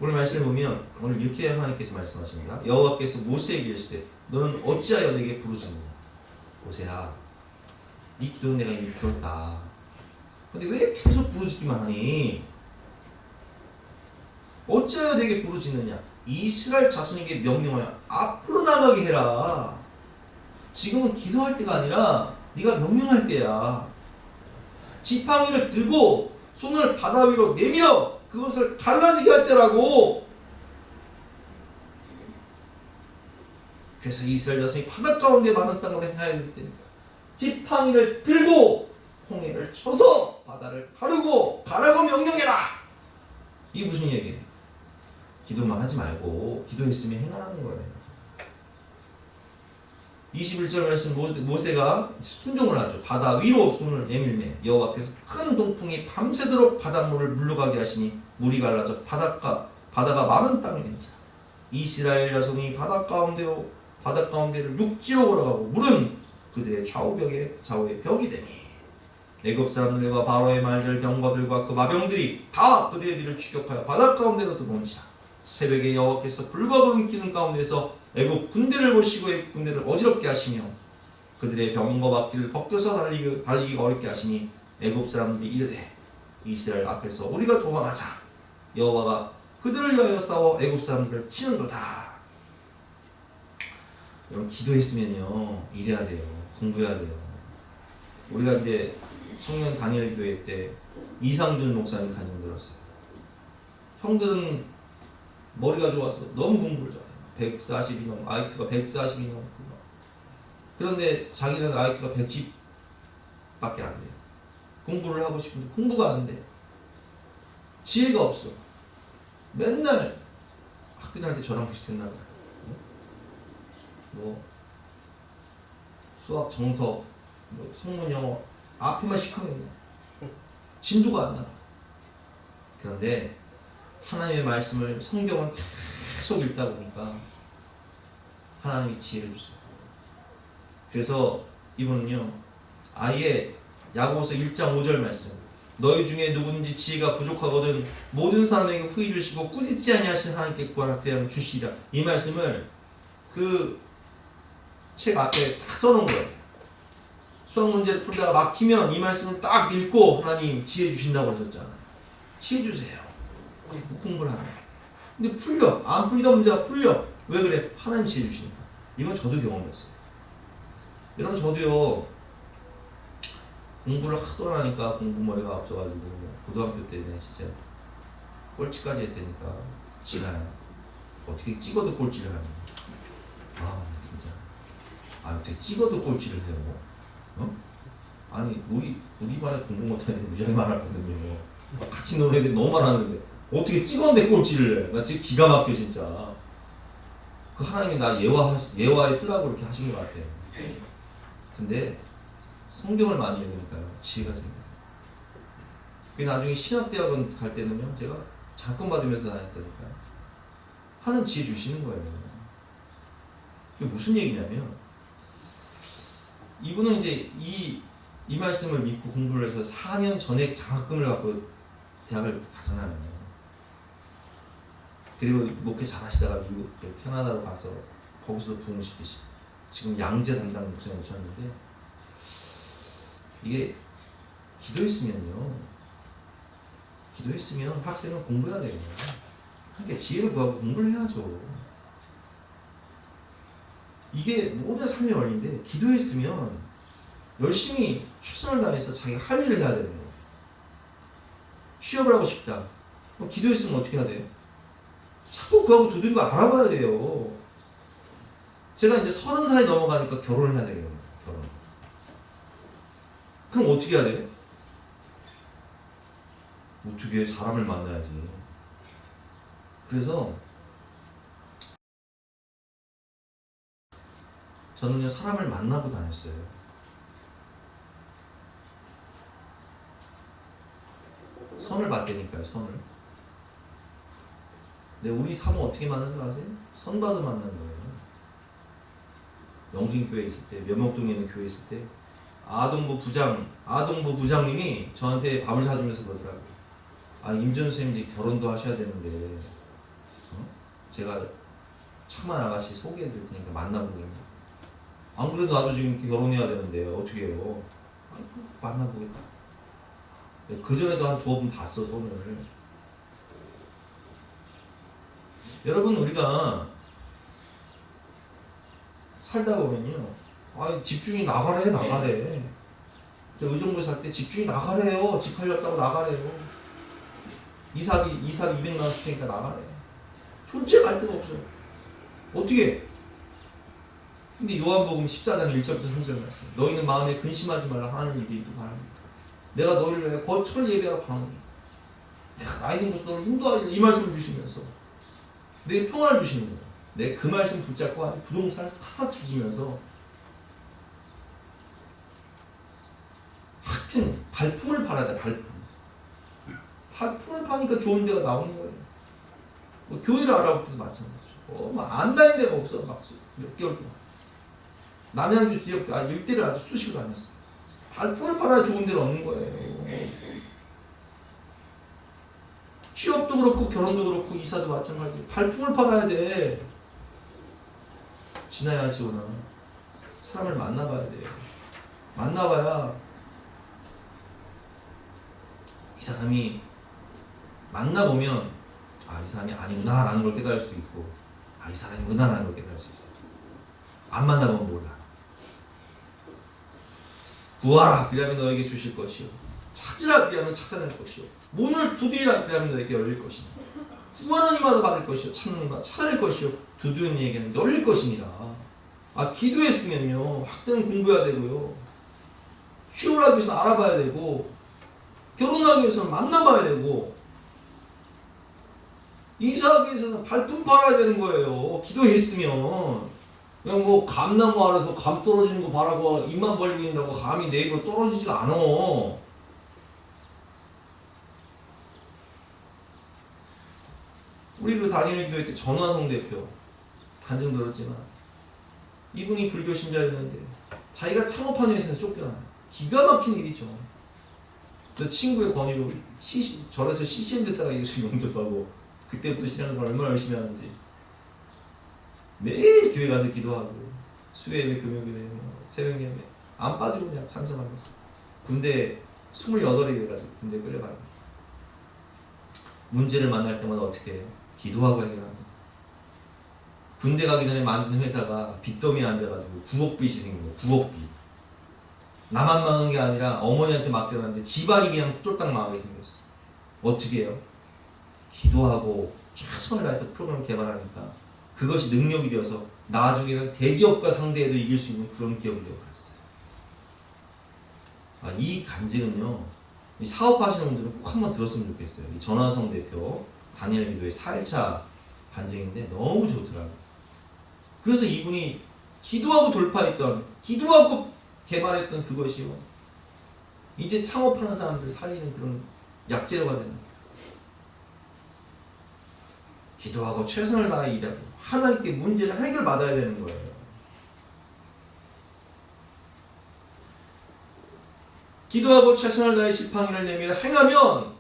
오늘 말씀을 보면 오늘 이렇게 하나님께서 말씀하십니다. 여호와께서 모세에게 이르시되 너는 어찌하여 내게 부르짖느냐. 모세야, 네 기도는 내가 이미 들었다. 근데 왜 계속 부르짖기만 하니? 어찌하여 내게 부르짖느냐. 이스라엘 자손에게 명령하여 앞으로 나가게 해라. 지금은 기도할 때가 아니라 네가 명령할 때야. 지팡이를 들고 손을 바다 위로 내밀어 그것을 갈라지게 할 때라고. 그래서 이스라엘 자손이 바다 가운데 많은 땅으로 행하여 될 때니까 지팡이를 들고 홍해를 쳐서 바다를 가르고 가라고 명령해라. 이게 무슨 얘기예요? 기도만 하지 말고 기도했으면 행하라는 거예요. 21절 말씀 모세가 순종을 하죠. 바다 위로 손을 내밀매 여호와께서 큰 동풍이 밤새도록 바닷물을 물러가게 하시니 물이 갈라져 바다가 많은 땅이 된지라. 이스라엘 자손이 바다 가운데를 육지로 걸어가고 물은 그들의 좌우에 벽이 되니 애굽 사람들과 바로의 말들 병거들과 그 마병들이 다 그들의 뒤를 추격하여 바다 가운데로 들어온지라. 새벽에 여호와께서 불과 구름 끼는 가운데서 애굽 군대를 보시고 애굽 군대를 어지럽게 하시며 그들의 병거 바퀴를 벗겨서 달리기가 어렵게 하시니 애굽 사람들이 이르되 이스라엘 앞에서 우리가 도망하자. 여호와가 그들을 위하여 싸워 애굽 사람들을 치는도다. 여러분 기도했으면요 이래야 돼요. 공부해야 돼요. 우리가 이제 청년 다니엘 교회 때 이상준 목사님 간증 들었어요. 형들은 머리가 좋아서 너무 공부를 잘해요. 140이 넘고 IQ가 140이 넘고 그런데 자기는 IQ가 110밖에 안 돼요. 공부를 하고 싶은데 공부가 안 돼. 지혜가 없어. 맨날 학교 다닐 때 저랑 비슷했나 봐요. 뭐 수학, 정석, 뭐 성문, 영어 앞에만 시커매요. 진도가 안 나. 그런데 하나님의 말씀을 성경을 계속 읽다 보니까 하나님이 지혜를 주세요. 그래서 이분은요 아예 야고보서 1장 5절 말씀 너희 중에 누구든지 지혜가 부족하거든 모든 사람에게 후히 주시고 꾸짖지 아니하신 하나님께 구하라 그리하면 주시리라. 이 말씀을 그 책 앞에 딱 써놓은 거예요. 수학 문제를 풀다가 막히면 이 말씀을 딱 읽고 하나님 지혜 주신다고 하셨잖아요. 지혜 주세요. 공부를 하네. 근데 풀려. 안 풀리던 문제가 풀려. 왜 그래? 하나님 지혜 주시니까. 이건 저도 경험했어요. 여러분 저도요 공부를 하도 안 하니까 공부머리가 없어가지고 고등학교 때는 진짜 꼴찌까지 했다니까. 지나요. 어떻게 찍어도 꼴찌를 하는 아 진짜 어떻게 찍어도 꼴찌를 해요. 어? 아니 우리 반에 공부 못하는 애들 무지하게 많았거든요. 같이 노는 애들이 너무 많았는데 어떻게 찍었는데 꼴찌를 해. 나 지금 기가 막혀 진짜. 그 하나님이 나 예화에 쓰라고 이렇게 하신 것 같아요. 근데 성경을 많이 읽으니까요 지혜가 생겨요. 나중에 신학대학원 갈 때는요 제가 장권 받으면서 다녔다니까요. 하나님 지혜 주시는 거예요. 이게 무슨 얘기냐면 이분은 이제 이 말씀을 믿고 공부를 해서 4년 전액 장학금을 갖고 대학을 가잖아요. 그리고 목회 잘 하시다가 미국 캐나다로 가서 거기서도 부흥을 시키시고 지금 양재 담당 목사님 오셨는데 이게 기도했으면 학생은 공부해야 되거든요. 함께 지혜를 구하고 공부를 해야죠. 이게 모든 삶의 원리인데 기도했으면 열심히 최선을 다해서 자기가 할 일을 해야 되는 거예요. 취업을 하고 싶다. 그럼 기도했으면 어떻게 해야 돼요? 자꾸 그하고 두들기고 알아봐야 돼요. 제가 이제 30살이 넘어가니까 결혼을 해야 되겠네요. 결혼. 그럼 어떻게 해야 돼요? 어떻게 사람을 만나야지. 그래서 저는요 사람을 만나고 다녔어요. 선을 봤다니까요. 선을. 근데 우리 사모 어떻게 만난 줄 아세요? 선 봐서 만난 거예요. 영진교회 있을 때, 면목동에 있는 교회 있을 때 아동부 부장님이 저한테 밥을 사주면서 그러더라고요. 임준수 선생님 이제 결혼도 하셔야 되는데 제가 참한 아가씨 소개해드릴 테니까 만나보겠냐. 안 그래도 나도 지금 결혼해야 되는데 어떻게 해요? 만나보겠다. 그전에도 한 2번 봤어 손을. 여러분 우리가 살다 보면요 집주인이 나가래. 저 의정부에 살 때 집주인이 나가래요. 집 팔렸다고 나가래요. 이사비 200만 원 테니까 나가래. 존재가 할 데가 없어요. 어떻게 근데 요한복음 14장 1절부터 3절 말씀. 너희는 마음에 근심하지 말라. 하나님을 이기기도 바랍니다. 내가 너희를 위해 거처를 예비하러 가노니 내가 나 있는 곳으로 너를 인도하리라. 이 말씀을 주시면서 내 평화를 주시는 거예요. 내 그 말씀 붙잡고 아주 부동산을 샅샅 주시면서 하여튼 발품을 팔아야 돼. 발품을 파니까 좋은 데가 나오는 거예요. 뭐 교회를 알아보기도 마찬가지죠. 안 다니는 데가 없어. 막 몇 개월 동안 남양주 지역 일대를 아주 쑤시고 다녔어요. 발품을 팔아야 좋은 데를 얻는 거예요. 취업도 그렇고 결혼도 그렇고 이사도 마찬가지. 발품을 팔아야 돼. 지나야 지오나 사람을 만나봐야 돼. 만나봐야 이 사람이 만나보면 아, 이 사람이 아니구나 라는 걸 깨달을 수도 있고 아, 이 사람이구나 라는 걸 깨달을 수 있어요. 안 만나보면 몰라. 구하라 그리하면 너에게 주실 것이요 찾으라 그리하면 찾아낼 것이요 문을 두드리라 그리하면 너에게 열릴 것이니 구하는 이마다 받을 것이요 찾는 이마다 찾아낼 것이요 두드리는 이에게는 열릴 것이니라. 아, 기도했으면요 학생은 공부해야 되고요 취업을 하기 위해서는 알아봐야 되고 결혼하기 위해서는 만나봐야 되고 이사하기 위해서는 발품 팔아야 되는 거예요. 기도했으면 그냥 뭐 감나무 아래서 감 떨어지는 거 바라고 입만 벌리고 있다고 감이 내 입으로 떨어지지가 않아. 우리 그 다니엘 교회 때 전화성 대표 단정 들었지만 이분이 불교 신자였는데 자기가 창업한 회사에서 쫓겨나요. 기가 막힌 일이죠. 그래서 친구의 권유로 절에서 CCM 됐다가 예수 영접하고 그때부터 신앙생활 얼마나 열심히 하는지 매일 교회 가서 기도하고 수요예배, 금요예배, 새벽예배 안 빠지고 그냥 참석하고 있어요. 군대 28이 돼가지고 군대 끌려가요. 문제를 만날 때마다 어떻게 해요? 기도하고 해결합니다. 군대 가기 전에 만든 회사가 빚더미에 앉아가지고 9억 빚이 생긴 거예요. 9억 빚. 나만 망한 게 아니라 어머니한테 맡겨놨는데 집안이 그냥 쫄딱 망하게 생겼어. 어떻게 해요? 기도하고 최선을 다해서 프로그램을 개발하니까 그것이 능력이 되어서 나중에는 대기업과 상대해도 이길 수 있는 그런 기업이 되어버렸어요. 아, 이 간증은요, 이 사업하시는 분들은 꼭 한번 들었으면 좋겠어요. 이 전화성 대표 다니엘 기도의 4일차 간증인데 너무 좋더라고요. 그래서 이분이 기도하고 돌파했던, 기도하고 개발했던 그것이요, 이제 창업하는 사람들 살리는 그런 약재료가 되는 거예요. 기도하고 최선을 다해 일하고 하나님께 문제를 해결받아야 되는 거예요. 기도하고 최선을 다해 지팡이를 내밀어 행하면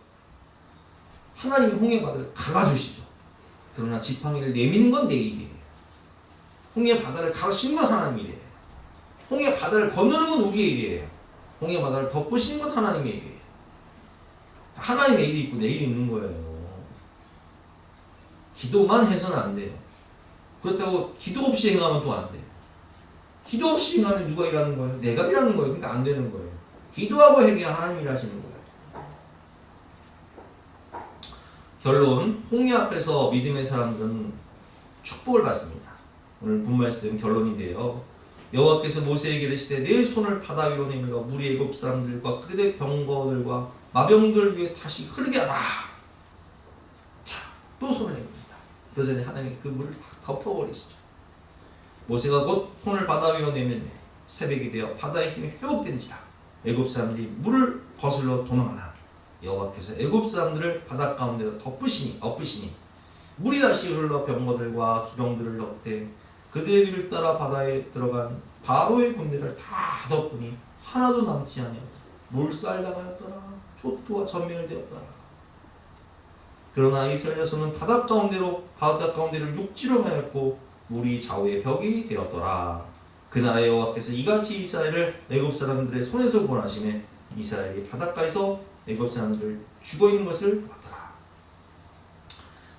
하나님이 홍해 바다를 갈아주시죠. 그러나 지팡이를 내미는 건 내 일이에요. 홍해 바다를 가르치는 건 하나님의 일이에요. 홍해 바다를 건너는 건 우리의 일이에요. 홍해 바다를 덮으시는 건 하나님의 일이에요. 하나님의 일이 있고 내 일이 있는 거예요. 기도만 해서는 안 돼요. 그렇다고 기도 없이 행하면 또 안 돼요. 기도 없이 행하면 누가 일하는 거예요? 내가 일하는 거예요. 그러니까 안 되는 거예요. 기도하고 행해야 하나님이 일하시는 거예요. 결론, 홍해 앞에서 믿음의 사람들은 축복을 받습니다. 오늘 본 말씀 결론인데요. 여호와께서 모세에게 이르시되 내 손을 바다 위로 내밀어 물이 애굽 사람들과 그들의 병거들과 마병들 위에 다시 흐르게 하라. 자, 또 손을 내밉니다. 그 전에 하나님이 그 물을 다 덮어버리시죠. 모세가 곧 손을 바다 위로 내밀매 새벽이 되어 바다의 힘이 회복된지라. 애굽 사람들이 물을 거슬러 도망하나 여호와께서 애굽 사람들을 바다 가운데로 엎으시니 물이 다시 흘러 병거들과 기병들을 덮되 그들의 뒤를 따라 바다에 들어간 바로의 군대를 다 덮으니 하나도 남지 아니하였다. 몰살당하였더라. 초토화 전멸되었더라. 그러나 이스라엘 자손은 바다 가운데를 육지로 하였고 물이 좌우의 벽이 되었더라. 그 나라의 여호와께서 이같이 이스라엘을 애굽 사람들의 손에서 구원하시매 이스라엘이 바닷가에서 애굽 사람들을 죽어있는 것을 보았더라.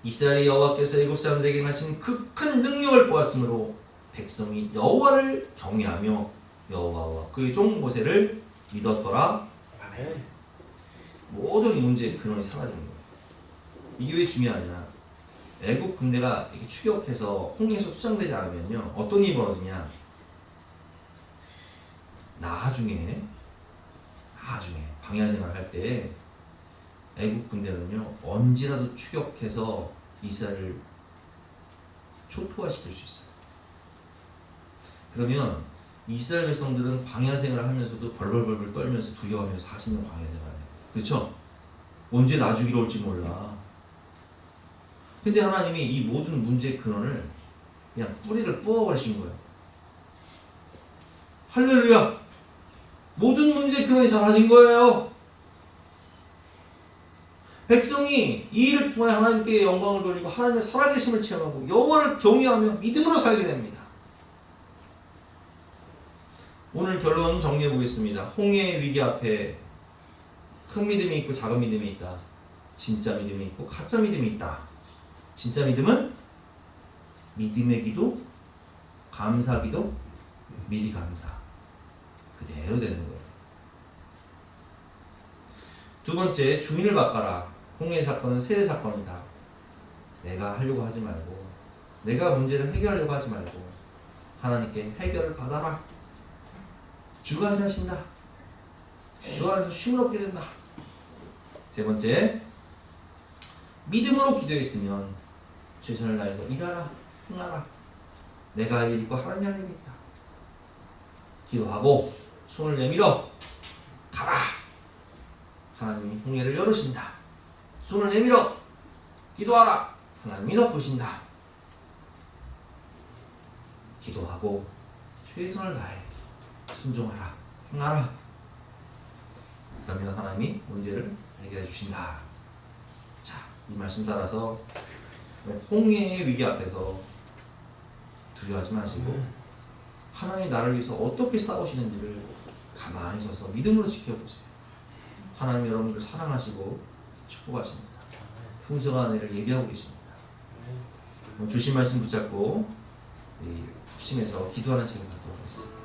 이스라엘이 여호와께서 애굽 사람들에게 하신 그 큰 능력을 보았으므로 백성이 여호와를 경외하며 여호와와 그의 종 모세를 믿었더라. 아멘. 모든 문제의 근원이 사라지는 거예요. 이게 왜 중요하냐? 애굽 군대가 이렇게 추격해서 홍해에서 수장되지 않으면요 어떤 일이 벌어지냐? 나중에 방야 생활할 때 애국 군대는요 언제라도 추격해서 이스라엘을 초토화시킬 수 있어요. 그러면 이스라엘 백성들은 광야 생활을 하면서도 벌벌벌 떨면서 두려워하면서 40년 광야 생활해요. 그렇죠? 언제 나주기로 올지 몰라. 근데 하나님이 이 모든 문제의 근원을 그냥 뿌리를 뽑아버리신 거예요. 할렐루야! 모든 문제의 근원이 사라진 거예요. 백성이 이 일을 통해 하나님께 영광을 돌리고 하나님의 살아계심을 체험하고 여호와를 경외하며 믿음으로 살게 됩니다. 오늘 결론 정리해 보겠습니다. 홍해의 위기 앞에 큰 믿음이 있고 작은 믿음이 있다. 진짜 믿음이 있고 가짜 믿음이 있다. 진짜 믿음은 믿음의 기도, 감사 기도, 미리 감사. 그대로 되는 거예요. 두 번째, 주인을 바꿔라. 홍해 사건은 세례 사건이다. 내가 하려고 하지 말고, 내가 문제를 해결하려고 하지 말고 하나님께 해결을 받아라. 주가 일하신다. 주 안에서 쉼을 얻게 된다. 세 번째, 믿음으로 기도했으면 최선을 다해서 일하라, 행하라. 내가 할 일이 있고 하나님 할 일이 있다. 기도하고 손을 내밀어 가라. 하나님이 홍해를 열으신다. 손을 내밀어 기도하라. 하나님이 덮으신다. 기도하고 최선을 다해 순종하라, 행하라. 그러면 하나님이 문제를 해결해 주신다. 자, 이 말씀 따라서 홍해의 위기 앞에서 두려워하지 마시고 하나님이 나를 위해서 어떻게 싸우시는지를 가만히 서서 믿음으로 지켜보세요. 하나님 여러분들 사랑하시고 축복하십니다. 풍성한 은혜를 예비하고 계십니다. 주신 말씀 붙잡고 합심해서 기도하는 시간 갖도록 하겠습니다.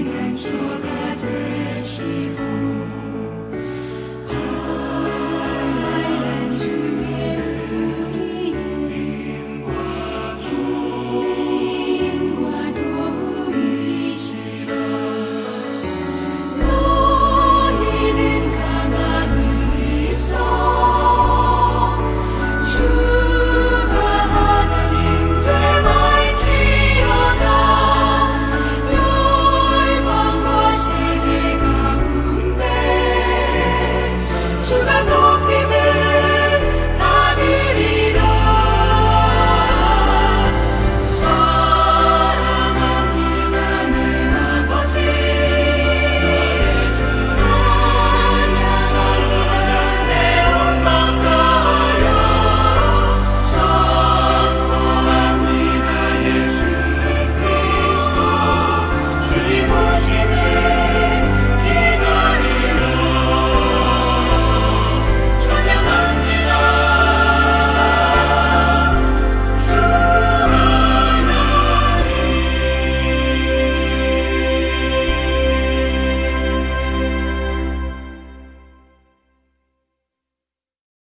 피난처가 되시